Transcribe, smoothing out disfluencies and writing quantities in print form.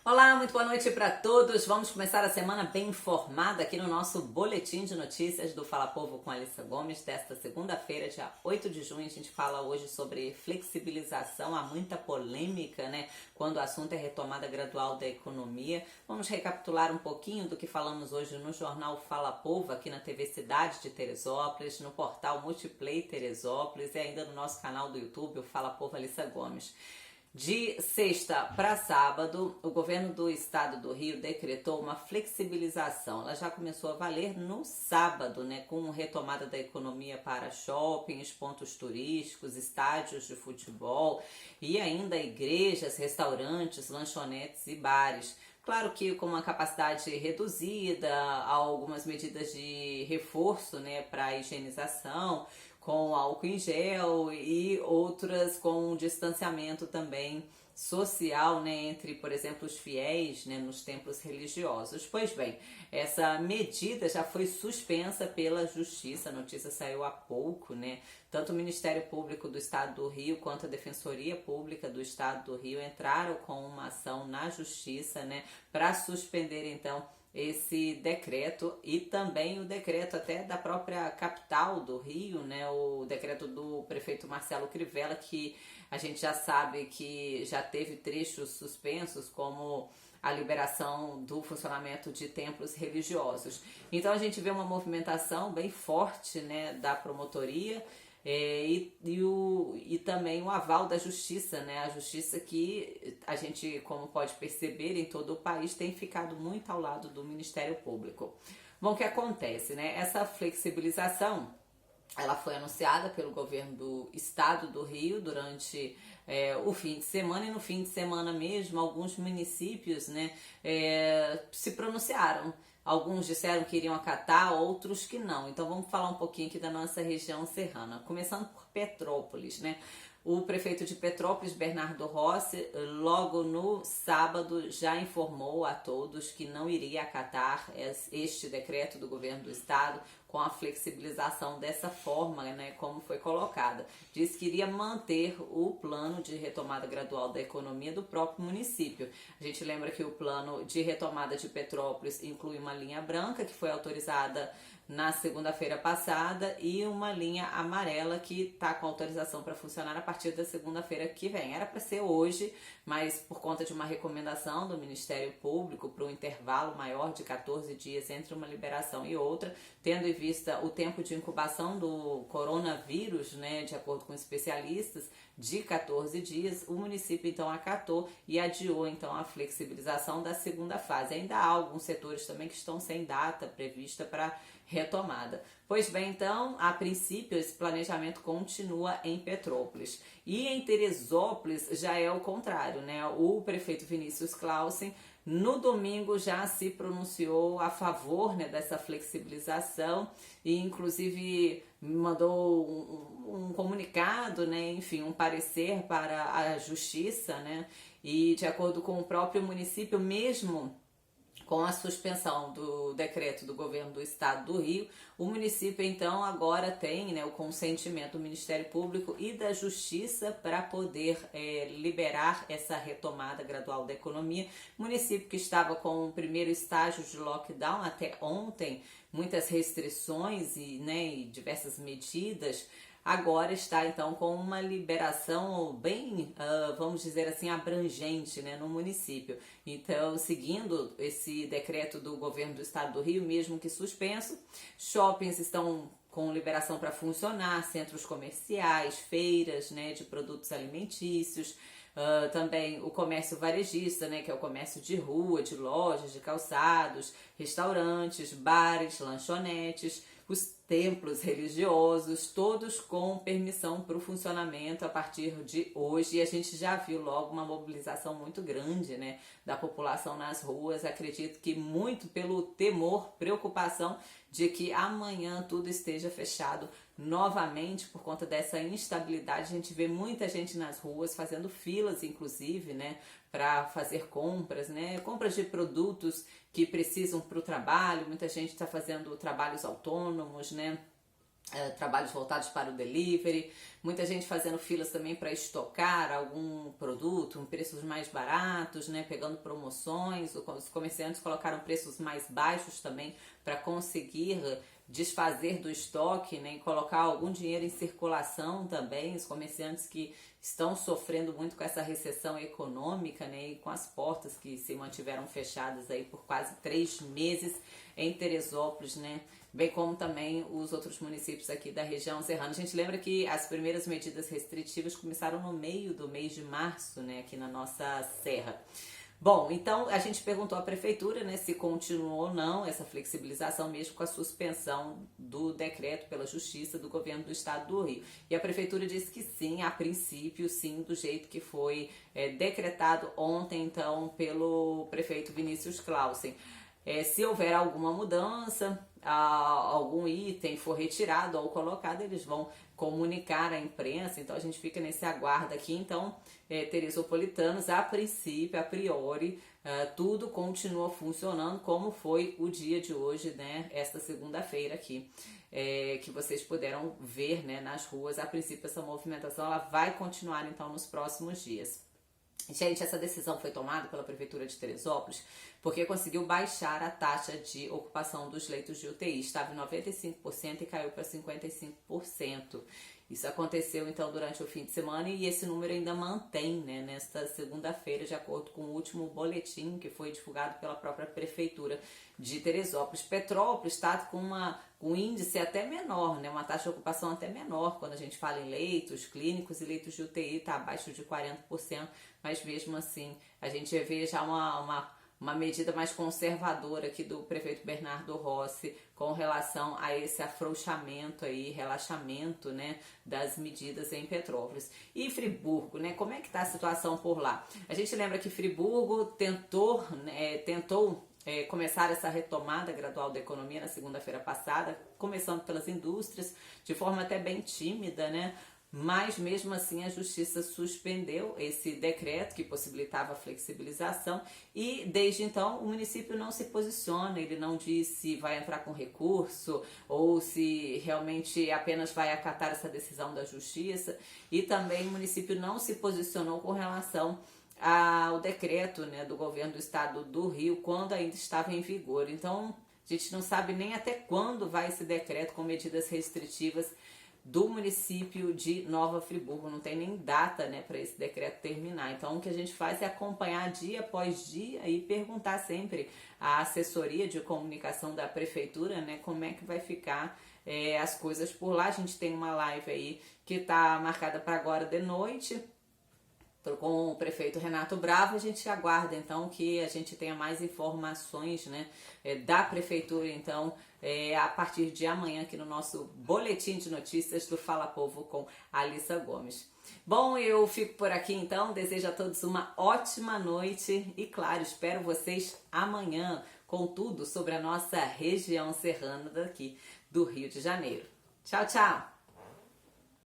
Olá, muito boa noite para todos. Vamos começar a semana bem informada aqui no nosso boletim de notícias do Fala Povo com Alissa Gomes, desta segunda-feira, dia 8 de junho. A gente fala hoje sobre flexibilização. Há muita polêmica, né, quando o assunto é retomada gradual da economia. Vamos recapitular um pouquinho do que falamos hoje no jornal Fala Povo, aqui na TV Cidade de Teresópolis, no portal Multiplay Teresópolis e ainda no nosso canal do YouTube, o Fala Povo Alissa Gomes. De sexta para sábado, o governo do estado do Rio decretou uma flexibilização. Ela já começou a valer no sábado, né, com retomada da economia para shoppings, pontos turísticos, estádios de futebol e ainda igrejas, restaurantes, lanchonetes e bares. Claro que com uma capacidade reduzida, algumas medidas de reforço, né, para higienização, com álcool em gel e outras com distanciamento também social, né, entre, por exemplo, os fiéis, né, nos templos religiosos. Pois bem, essa medida já foi suspensa pela Justiça, a notícia saiu há pouco, né? Tanto o Ministério Público do Estado do Rio quanto a Defensoria Pública do Estado do Rio entraram com uma ação na Justiça, né, para suspender então esse decreto e também o decreto até da própria capital do Rio, né, o decreto do prefeito Marcelo Crivella, que a gente já sabe que já teve trechos suspensos, como a liberação do funcionamento de templos religiosos. Então a gente vê uma movimentação bem forte, né, da promotoria, e também o aval da justiça, né? A justiça que a gente, como pode perceber, em todo o país tem ficado muito ao lado do Ministério Público. Bom, o que acontece, né? Essa flexibilização, ela foi anunciada pelo governo do estado do Rio durante o fim de semana, e no fim de semana mesmo alguns municípios, né, se pronunciaram. Alguns disseram que iriam acatar, outros que não. Então vamos falar um pouquinho aqui da nossa região serrana, começando por Petrópolis, né? O prefeito de Petrópolis, Bernardo Rossi, logo no sábado já informou a todos que não iria acatar este decreto do governo do estado com a flexibilização dessa forma, né, como foi colocada. Diz que iria manter o plano de retomada gradual da economia do próprio município. A gente lembra que o plano de retomada de Petrópolis inclui uma linha branca que foi autorizada na segunda-feira passada e uma linha amarela que está com autorização para funcionar a partir da segunda-feira que vem. Era para ser hoje, mas por conta de uma recomendação do Ministério Público para um intervalo maior de 14 dias entre uma liberação e outra, tendo em vista o tempo de incubação do coronavírus, né, de acordo com especialistas, de 14 dias, o município então acatou e adiou então a flexibilização da segunda fase. Ainda há alguns setores também que estão sem data prevista para retomada. Pois bem, então, a princípio, esse planejamento continua em Petrópolis. E em Teresópolis já é o contrário, né? O prefeito Vinícius Clausen, no domingo, já se pronunciou a favor, né, dessa flexibilização e, inclusive, mandou um comunicado, né, enfim, um parecer para a justiça, né? E, de acordo com o próprio município, mesmo com a suspensão do decreto do governo do estado do Rio, o município então agora tem, né, o consentimento do Ministério Público e da Justiça para poder liberar essa retomada gradual da economia. Município que estava com o primeiro estágio de lockdown até ontem, muitas restrições e diversas medidas, agora está então com uma liberação bem, vamos dizer assim, abrangente, né, no município. Então, seguindo esse decreto do governo do estado do Rio, mesmo que suspenso, shoppings estão com liberação para funcionar, centros comerciais, feiras, né, de produtos alimentícios, também o comércio varejista, né, que é o comércio de rua, de lojas, de calçados, restaurantes, bares, lanchonetes, os templos religiosos, todos com permissão para o funcionamento a partir de hoje. E a gente já viu logo uma mobilização muito grande, né, da população nas ruas. Acredito que muito pelo temor, preocupação de que amanhã tudo esteja fechado novamente por conta dessa instabilidade. A gente vê muita gente nas ruas fazendo filas, inclusive, né, para fazer compras, né, compras de produtos que precisam para o trabalho. Muita gente está fazendo trabalhos autônomos, né, trabalhos voltados para o delivery, muita gente fazendo filas também para estocar algum produto em preços mais baratos, né, pegando promoções. Os comerciantes colocaram preços mais baixos também para conseguir desfazer do estoque, né, e colocar algum dinheiro em circulação também. Os comerciantes que estão sofrendo muito com essa recessão econômica, né, e com as portas que se mantiveram fechadas aí por quase 3 meses em Teresópolis, né, bem como também os outros municípios aqui da região serrana. A gente lembra que as primeiras medidas restritivas começaram no meio do mês de março, né, aqui na nossa serra. Bom, então a gente perguntou à prefeitura, né, se continuou ou não essa flexibilização, mesmo com a suspensão do decreto pela justiça do governo do estado do Rio. E a prefeitura disse que sim, a princípio, sim, do jeito que foi decretado ontem, então, pelo prefeito Vinícius Clausen. Se houver alguma mudança, algum item for retirado ou colocado, eles vão comunicar à imprensa. Então a gente fica nesse aguardo aqui. Então, teresopolitanos, a princípio, a priori, tudo continua funcionando como foi o dia de hoje, né? Esta segunda-feira aqui, que vocês puderam ver, né, nas ruas. A princípio, essa movimentação ela vai continuar então nos próximos dias. Gente, essa decisão foi tomada pela Prefeitura de Teresópolis porque conseguiu baixar a taxa de ocupação dos leitos de UTI. Estava em 95% e caiu para 55%. Isso aconteceu, então, durante o fim de semana e esse número ainda mantém, né, nesta segunda-feira, de acordo com o último boletim que foi divulgado pela própria Prefeitura de Teresópolis. Petrópolis está com um índice até menor, né, uma taxa de ocupação até menor, quando a gente fala em leitos clínicos e leitos de UTI, está abaixo de 40%, mas mesmo assim a gente vê já uma medida mais conservadora aqui do prefeito Bernardo Rossi com relação a esse afrouxamento aí, relaxamento, né, das medidas em Petrópolis. E Friburgo, né, como é que está a situação por lá? A gente lembra que Friburgo tentou começar essa retomada gradual da economia na segunda-feira passada, começando pelas indústrias, de forma até bem tímida, né? Mas mesmo assim a justiça suspendeu esse decreto que possibilitava a flexibilização e desde então o município não se posiciona, ele não diz se vai entrar com recurso ou se realmente apenas vai acatar essa decisão da justiça, e também o município não se posicionou com relação ao decreto, né, do governo do estado do Rio quando ainda estava em vigor. Então a gente não sabe nem até quando vai esse decreto com medidas restritivas do município de Nova Friburgo, não tem nem data, né, para esse decreto terminar. Então o que a gente faz é acompanhar dia após dia e perguntar sempre à assessoria de comunicação da prefeitura, né, como é que vai ficar as coisas por lá. A gente tem uma live aí que está marcada para agora de noite com o prefeito Renato Bravo. A gente aguarda então que a gente tenha mais informações, né, da prefeitura então a partir de amanhã aqui no nosso boletim de notícias do Fala Povo com Alissa Gomes. Bom, eu fico por aqui então, desejo a todos uma ótima noite e claro, espero vocês amanhã com tudo sobre a nossa região serrana daqui do Rio de Janeiro. Tchau, tchau!